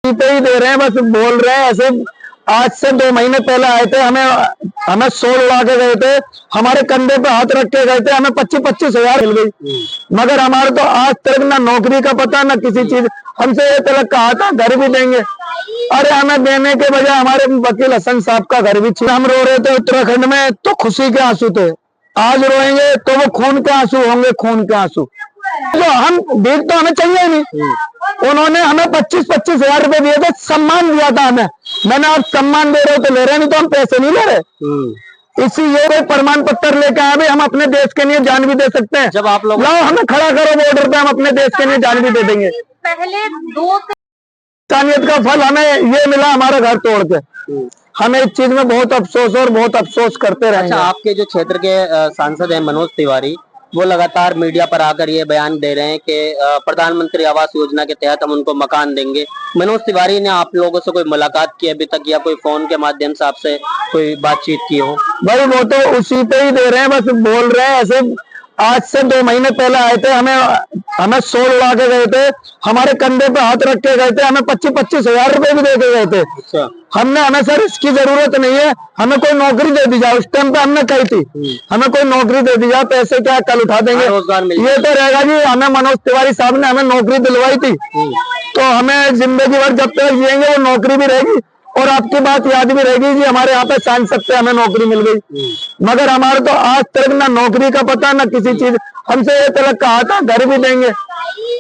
उसी पे ही दे रहे हैं, बस बोल रहे हैं ऐसे। आज से 2 महीने पहले आए थे, हमें 100 उड़ा के गए थे, हमारे कंधे पे हाथ रख के गए थे, हमें 25-25 हजार मिल गई। मगर हमारे तो आज तक ना नौकरी का पता ना किसी चीज। हमसे ये तलक कहा था घर भी देंगे, अरे हमें देने के बजाय हमारे वकील हसन साहब का घर भी छीना। हम रो रहे थे उत्तराखंड में तो खुशी के आंसू थे, आज रोएंगे तो वो खून के आंसू होंगे, खून के आंसू। तो हम भीख तो हमें चाहिए ही नहीं। उन्होंने हमें 25-25 हजार रुपए दिए थे, सम्मान दिया था हमें। मैंने आप सम्मान दे रहे हो तो ले रहे, नहीं तो हम पैसे नहीं ले रहे। इसी ये कोई प्रमाण पत्र लेके आए, हम अपने देश के लिए जान भी दे सकते हैं। जब आप लोग लाओ हमें खड़ा करो बॉर्डर पे, हम अपने देश के लिए जान भी दे देंगे। पहले 2 इंसानियत का फल हमें ये मिला, हमारा घर तोड़ के। हमें इस चीज में बहुत अफसोस और बहुत अफसोस करते रहेंगे। अच्छा, आपके जो क्षेत्र के सांसद हैं मनोज तिवारी, वो लगातार मीडिया पर आकर ये बयान दे रहे हैं कि प्रधानमंत्री आवास योजना के तहत हम उनको मकान देंगे। मनोज तिवारी ने आप लोगों से कोई मुलाकात की अभी तक, या कोई फोन के माध्यम से आपसे कोई बातचीत की हो? भाई वो तो उसी पे ही दे रहे हैं, बस बोल रहे हैं ऐसे। आज से 2 महीने पहले आए थे, हमें 100 उड़ा के गए थे, हमारे कंधे पे हाथ रख के गए थे, हमें 25-25 हजार रुपए भी दे के गए थे। अच्छा। हमें सर इसकी जरूरत नहीं है, हमें कोई नौकरी दे दी जाए। उस टाइम पे हमने कही थी हमें कोई नौकरी दे दी जाए, पैसे क्या कल उठा देंगे, रोजगार मिल ये तो रहेगा जी। हमें मनोज तिवारी साहब ने हमें नौकरी दिलवाई थी, तो हमें जिंदगी भर जब तक जिएंगे वो नौकरी भी रहेगी। और आपकी बात याद भी रहेगी जी, हमारे यहाँ पे सांसद से हमें नौकरी मिल गई। मगर हमारे तो आज तक ना नौकरी का पता ना किसी चीज। हमसे ये तलक कहा था घर भी देंगे,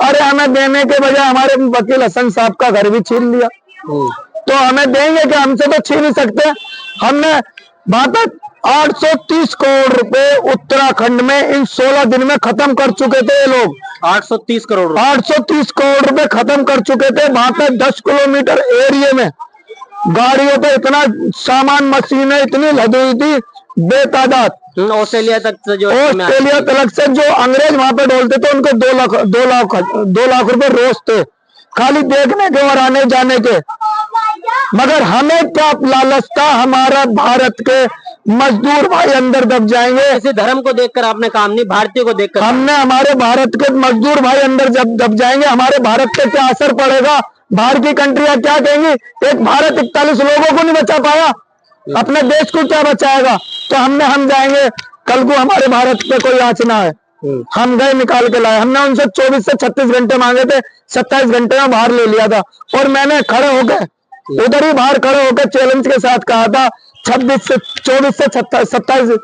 अरे हमें देने के बजाय हमारे वकील हसन साहब का घर भी छीन लिया। तो हमें देंगे कि हमसे तो छीन नहीं सकते। हमने वहां तक 830 करोड़ रुपए उत्तराखंड में इन 16 दिन में खत्म कर चुके थे ये लोग। 830 करोड़ 830 करोड़ रुपए खत्म कर चुके थे। वहां पे 10 किलोमीटर एरिया में गाड़ियों पे इतना सामान, मशीनें इतनी लदी हुई थी बेतादाद। ऑस्ट्रेलिया तक से जो अंग्रेज वहां पे डोलते थे, उनको 2 लाख रुपए रोज थे, खाली देखने के और आने जाने के। मगर हमें क्या लालच था, हमारा भारत के मजदूर भाई अंदर दब जाएंगे। किसी धर्म को देखकर आपने काम नहीं, भारतीय को देखकर हमने हमारे भारत के मजदूर भाई अंदर जब दब जाएंगे, हमारे भारत पे क्या असर पड़ेगा, बाहर की कंट्रियां क्या कहेंगी। एक भारत 41 लोगों को नहीं बचा पाया, अपने देश को क्या बचाएगा। तो हम जाएंगे, कल को हमारे भारत पे कोई आँच ना है। हम गए निकाल के लाए, हमने उनसे 24 से 36 घंटे मांगे थे, 27 घंटे में बाहर ले लिया था। और मैंने खड़े होकर उधर ही बाहर खड़े होकर चैलेंज के साथ कहा था 24 से 27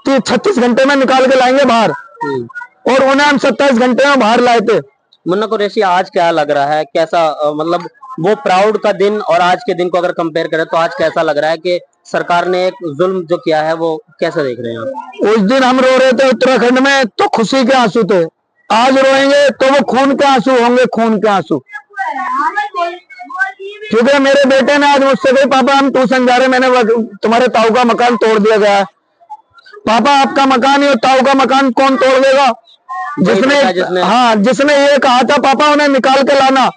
36 घंटे में निकाल के लाएंगे बाहर, और उन्हें हम 27 घंटे में बाहर लाए थे। मुन्ना कुरैशी, आज क्या लग रहा है, कैसा मतलब वो प्राउड का दिन और आज के दिन को अगर कंपेयर करें तो आज कैसा लग रहा है कि सरकार ने एक जुल्म जो किया है वो कैसे देख रहे हैं आप? उस दिन हम रो रहे थे उत्तराखंड में तो खुशी के आंसू थे, आज रोएंगे तो वो खून के आंसू होंगे, खून के आंसू। क्योंकि मेरे बेटे ने आज मुझसे कही, पापा हम ट्यूशन जा रहे, मैंने तुम्हारे ताऊ का मकान तोड़ दिया गया है। पापा आपका मकान ही, ताऊ का मकान कौन तोड़ देगा? जिसने ये कहा था पापा उन्हें निकाल के लाना,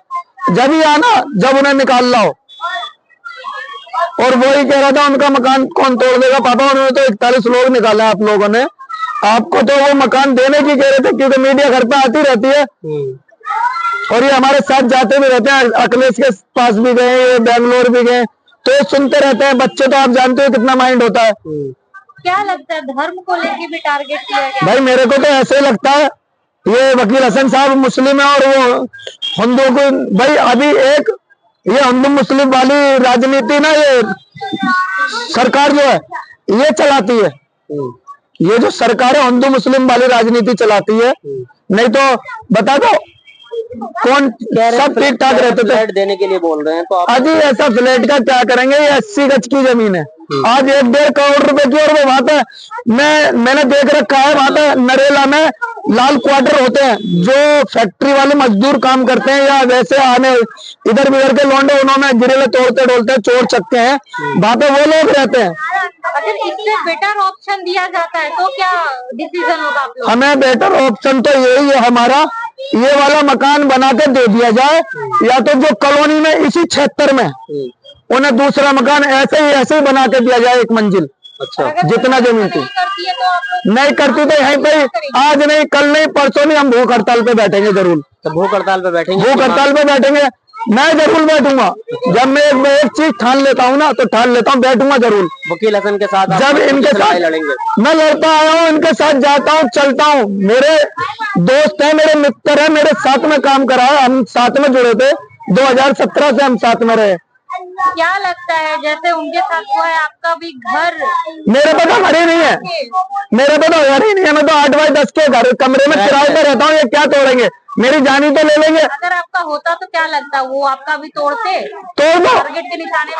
जब ही आना जब उन्हें निकाल लाओ। और वो ही कह रहा था उनका मकान कौन तोड़ देगा पापा, उन्होंने तो 41 लोग निकाले आप लोगों ने, आपको तो वो मकान देने की कह रहे थे। क्योंकि मीडिया घर पे आती रहती है और ये हमारे साथ जाते भी रहते हैं, अखिलेश के पास भी गए, बेंगलोर भी गए, तो ये सुनते रहते हैं। बच्चे तो आप जानते हो कितना माइंड होता है। क्या लगता है धर्म को लेके भी टारगेट किया गया? भाई मेरे को तो ऐसे ही लगता है, ये वकील हसन साहब मुस्लिम है और वो हिंदुओं को, भाई अभी एक ये हिंदू मुस्लिम वाली राजनीति ना ये सरकार जो है ये चलाती है। ये जो सरकार है हिंदू मुस्लिम वाली राजनीति चलाती है, नहीं तो बता दो कौन सब ठीक ठाक रहते थे। फ्लैट देने के लिए बोल रहे हैं तो आप अजी ऐसा फ्लैट का क्या करेंगे, ये 80 गज की जमीन है, आज 1-1.5 करोड़ रुपए की। और वो वहां पे मैंने देख रखा है, वहां पे नरेला में लाल क्वार्टर होते हैं, जो फैक्ट्री वाले मजदूर काम करते हैं या वैसे आने इधर उधर के लौंडे, उन्होंने गिरेले तोड़ते डोलते चोर चक्के हैं, वहां पे वो लोग रहते हैं। अगर इससे बेटर ऑप्शन दिया जाता है तो क्या डिसीजन होगा आप लोग? हमें बेटर ऑप्शन तो यही है हमारा, ये वाला मकान बना के दे दिया जाए, या तो जो कॉलोनी में इसी क्षेत्र में उन्हें दूसरा मकान ऐसे ही बना के दिया जाए, 1 मंजिल। अच्छा, जितना जमीन थी नहीं करती तो यहीं पे आज नहीं कल नहीं परसों नहीं हम भूख हड़ताल पे बैठेंगे जरूर। तो भूख हड़ताल पे बैठेंगे? भूख हड़ताल पे बैठेंगे। मैं जरूर बैठूंगा। जब मैं एक चीज ठान लेता हूँ ना तो ठान लेता हूँ, बैठूंगा जरूर। वकील हसन के साथ आप जब इनके लड़ाई साथ लड़ेंगे? मैं लड़ता आया हूँ, इनके साथ जाता हूँ, चलता हूँ। मेरे दोस्त है, मेरे मित्र है, मेरे साथ में काम करा है, हम साथ में जुड़े थे। 2017 से हम साथ में रहे। क्या लगता है जैसे उनके साथ हुआ है, आपका भी घर? मेरे पे तो घर ही नहीं है, मेरे पे तो घर ही नहीं है। मैं तो 8 बाई 10 के घर कमरे में किराए पे रहता हूँ। ये क्या तोड़ेंगे? मेरी जानी तो ले लेंगे। अगर आपका होता तो क्या लगता, वो आपका भी तोड़ते? तोड़ दो। टारगेट के निशाने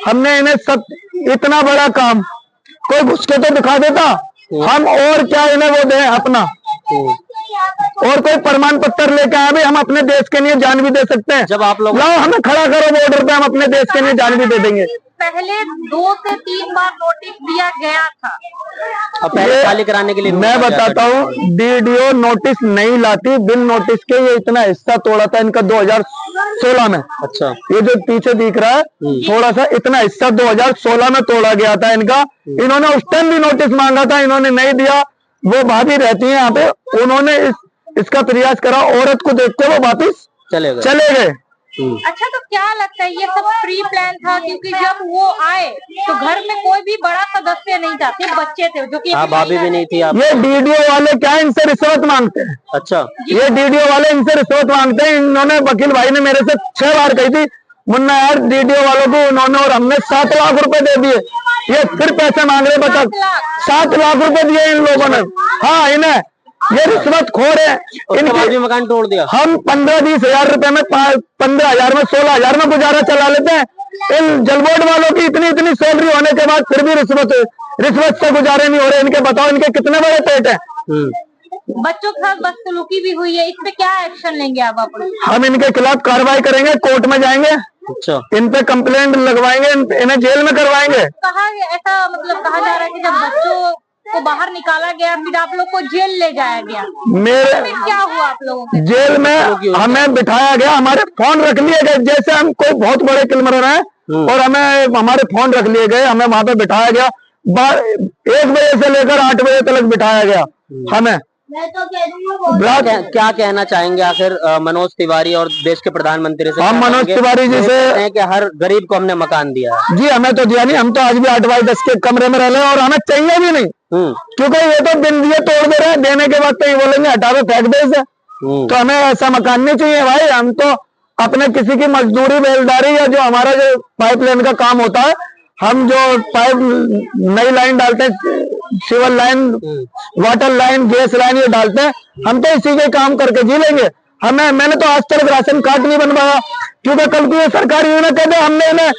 हमने इन्हें सब इतना बड़ा काम कोई घुस के तो दिखा देता। हम और क्या इन्हें वो दें अपना, और कोई प्रमाण पत्र लेके आए भी, हम अपने देश के लिए जान भी दे सकते हैं। जब आप लोग लाओ हमें खड़ा करो बॉर्डर पे, हम अपने देश के लिए जान भी दे देंगे। पहले 2 से 3 बार नोटिस दिया गया था। अब पहले खाली कराने के लिए मैं बताता हूँ, डीडीओ नोटिस नहीं लाती, बिन नोटिस के ये इतना हिस्सा तोड़ा था इनका 2016 में। अच्छा, ये जो पीछे दिख रहा है थोड़ा सा, इतना हिस्सा 2016 में तोड़ा गया था इनका। इन्होंने उस टाइम भी नोटिस मांगा था, इन्होंने नहीं दिया। वो भाभी रहती है यहाँ पे, उन्होंने इसका प्रयास करा, औरत को देख के वो वापिस चले गए। अच्छा, तो क्या लगता है ये सब प्री प्लान था? क्योंकि जब वो आए तो घर में कोई भी बड़ा सदस्य नहीं था, सिर्फ बच्चे थे जो कि भाभी भी नहीं थी। ये डीडीओ वाले क्या इनसे रिश्वत मांगते हैं? अच्छा, ये डीडीओ वाले इनसे रिश्वत मांगते हैं। इन्होंने वकील भाई ने मेरे से 6 बार कही थी, मुन्ना यार डीडीओ वालों को उन्होंने और हमने 7 लाख रुपए दे दिए, ये फिर पैसे मांग रहे। बता 7 लाख रुपए दिए इन लोगों ने। हाँ, इन्हें ये रिश्वत खोर है। इनके मकान तोड़ दिया। हम 15-20 हजार रुपए में, 15,000 में, 16,000 में गुजारा चला लेते हैं। इन जलबोर्ड वालों की इतनी सैलरी होने के बाद फिर भी रिश्वत से गुजारे नहीं हो रहे। इनके बताओ, इनके कितने बड़े पेट है। बच्चों के साथ बदसलूकी भी हुई है, इस पे क्या एक्शन लेंगे आप? हम इनके खिलाफ कार्रवाई करेंगे, कोर्ट में जाएंगे। अच्छा, इन पे कंप्लेंट लगवाएंगे, इन्हें जेल में करवाएंगे। कहा ऐसा मतलब कहा जा रहा है कि जब बच्चों को बाहर निकाला गया फिर आप लोग को जेल ले जाया गया। मेरे क्या हुआ आप लोगों को? जेल में हमें बिठाया गया, हमारे फोन रख लिए गए। जैसे हम कोई बहुत बड़े क्रिमिनल हैं और हमें हमारे फोन रख लिए गए, हमें वहां पे बिठाया गया। 1 बजे से लेकर 8 बजे तक बिठाया गया हमें। क्या कहना चाहेंगे आखिर मनोज तिवारी और देश के प्रधानमंत्री से? हम मनोज तिवारी जी से कि हर गरीब को हमने मकान दिया है। जी, हमें तो दिया नहीं, हम तो आज भी 8 बाई 10 के कमरे में रह रहे हैं और हमें चाहिए भी नहीं। क्योंकि ये तो बिन दिए तोड़ दे रहे हैं, देने के बाद तो ये बोलेंगे हटा दो, फेंक दे इसे। तो हमें ऐसा मकान नहीं चाहिए भाई। हम तो अपने किसी की मजदूरी, बेलदारी या जो हमारा जो पाइपलाइन का काम होता है, हम जो पाइप नई लाइन डालते हैं, civil line, water line, gas line, ये डालते हैं, हम तो इसी के काम करके जी लेंगे। मैंने तो आज तक राशन कार्ड नहीं बनवाया, क्योंकि कल को ये सरकारी यूनियन कहते हमने इन्हें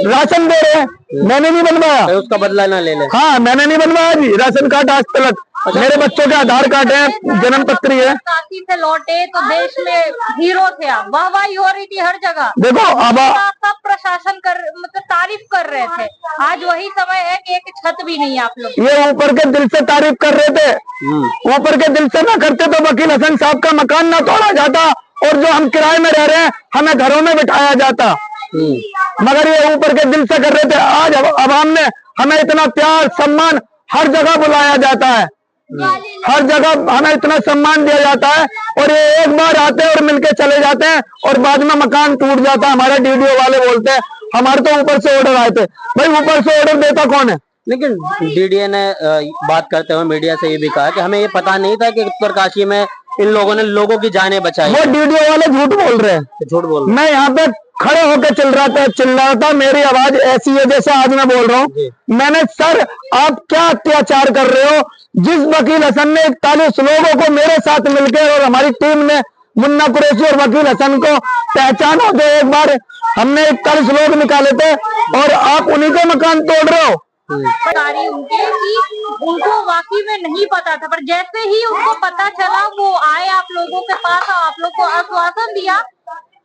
राशन दे रहे हैं, मैंने नहीं बनवाया। उसका बदला ना ले ले। हाँ, मैंने नहीं बनवाया जी राशन कार्ड आज तक। मेरे बच्चों के आधार कार्ड है, जन्म पत्री है। काशी से लौटे तो देश में हीरो थे आप, वाहवाही हो रही थी हर जगह। देखो अब सब प्रशासन मतलब तारीफ कर रहे थे। आज वही समय है कि एक छत भी नहीं है आप लोग। ये ऊपर के दिल से तारीफ कर रहे थे, ऊपर के दिल से ना करते तो वकील हसन साहब का मकान ना तोड़ा जाता और जो हम किराए में रह रहे हैं हमें घरों में बिठाया जाता। मगर ये ऊपर के दिल से कर रहे थे। आज अवाम ने हमें इतना प्यार, सम्मान, हर जगह बुलाया जाता है, हर जगह हमें इतना सम्मान दिया जाता है, और ये एक बार आते हैं और मिलके चले जाते हैं और बाद में मकान टूट जाता है। हमारे डीडीओ वाले बोलते हैं हमारे तो ऊपर से ऑर्डर आए थे। भाई ऊपर से ऑर्डर देता कौन है? लेकिन डीडीए ने बात करते हुए मीडिया से ये भी कहा कि हमें ये पता नहीं था कि उत्तरकाशी में इन लोगों ने लोगों की जानें बचाई। वो डीडीओ वाले झूठ बोल रहे हैं, झूठ बोल रहे। मैं यहाँ पे खड़े होकर चिल्ला रहा था, मेरी आवाज ऐसी है जैसे आज मैं बोल रहा हूँ। मैंने सर आप क्या अत्याचार कर रहे हो? जिस वकील हसन ने 41 लोगों को मेरे साथ मिलकर और हमारी टीम ने, मुन्ना कुरैशी और वकील हसन को पहचानो तो एक बार हमने 41 लोग निकाले थे और आप उन्हीं को मकान तोड़ रहे हो। उनके कि उनको वाकई में नहीं पता था, पर जैसे ही उनको पता चला वो आए आप लोगों के पास, आप लोग को आश्वासन दिया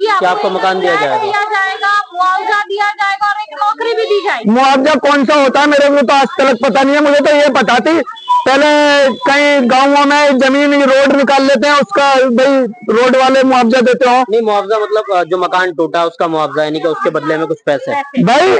कि आपको मकान दिया जाएगा, मुआवजा दिया जाएगा और एक नौकरी भी दी जाएगी। मुआवजा कौन सा होता है मेरे को तो आज तक पता नहीं है। मुझे तो ये पता थी पहले कई गाँवों में जमीन रोड निकाल लेते हैं, उसका भाई रोड वाले मुआवजा देते हो। नहीं, मुआवजा मतलब जो मकान टूटा उसका मुआवजा, यानी कि उसके बदले में कुछ पैसे। भाई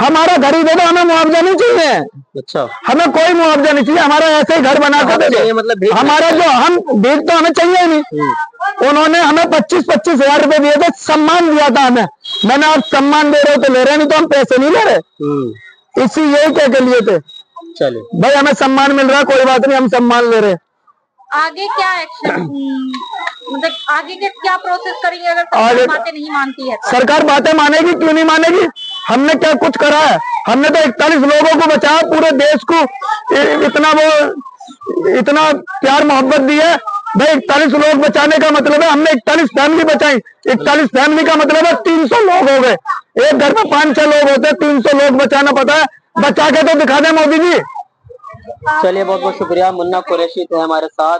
हमारा घर ही दे दो, हमें मुआवजा नहीं चाहिए। अच्छा, हमें कोई मुआवजा नहीं चाहिए, हमारा ऐसे ही घर बना के दे दो। मतलब भीख हमारा जो हम भीख तो हमें चाहिए ही नहीं। उन्होंने हमें 25-25 हजार रुपए दिए थे, सम्मान दिया था हमें। मैंने आप सम्मान दे रहे हो तो ले रहे, नहीं तो हम पैसे नहीं ले रहे। इसी यही कह के लिए थे, चलिए भाई हमें सम्मान मिल रहा है, कोई बात नहीं, हम सम्मान ले रहे। आगे क्या एक्शन, मतलब आगे के क्या प्रोसेस करेंगे अगर आगे- सरकार बातें नहीं मानती है तो? सरकार बातें मानेगी, क्यों नहीं मानेगी? हमने क्या कुछ करा है? हमने तो 41 लोगों को बचाया, पूरे देश को इतना प्यार मोहब्बत दी है। भाई 41 लोग बचाने का मतलब है हमने 41 फैमिली बचाई। 41 फैमिली का मतलब है 300 लोग हो गए। एक घर में 5-6 लोग होते, 300 लोग बचाना पता है। बचा के तो दिखा दे मोदी जी। चलिए, बहुत बहुत शुक्रिया। मुन्ना कुरैशी थे हमारे साथ।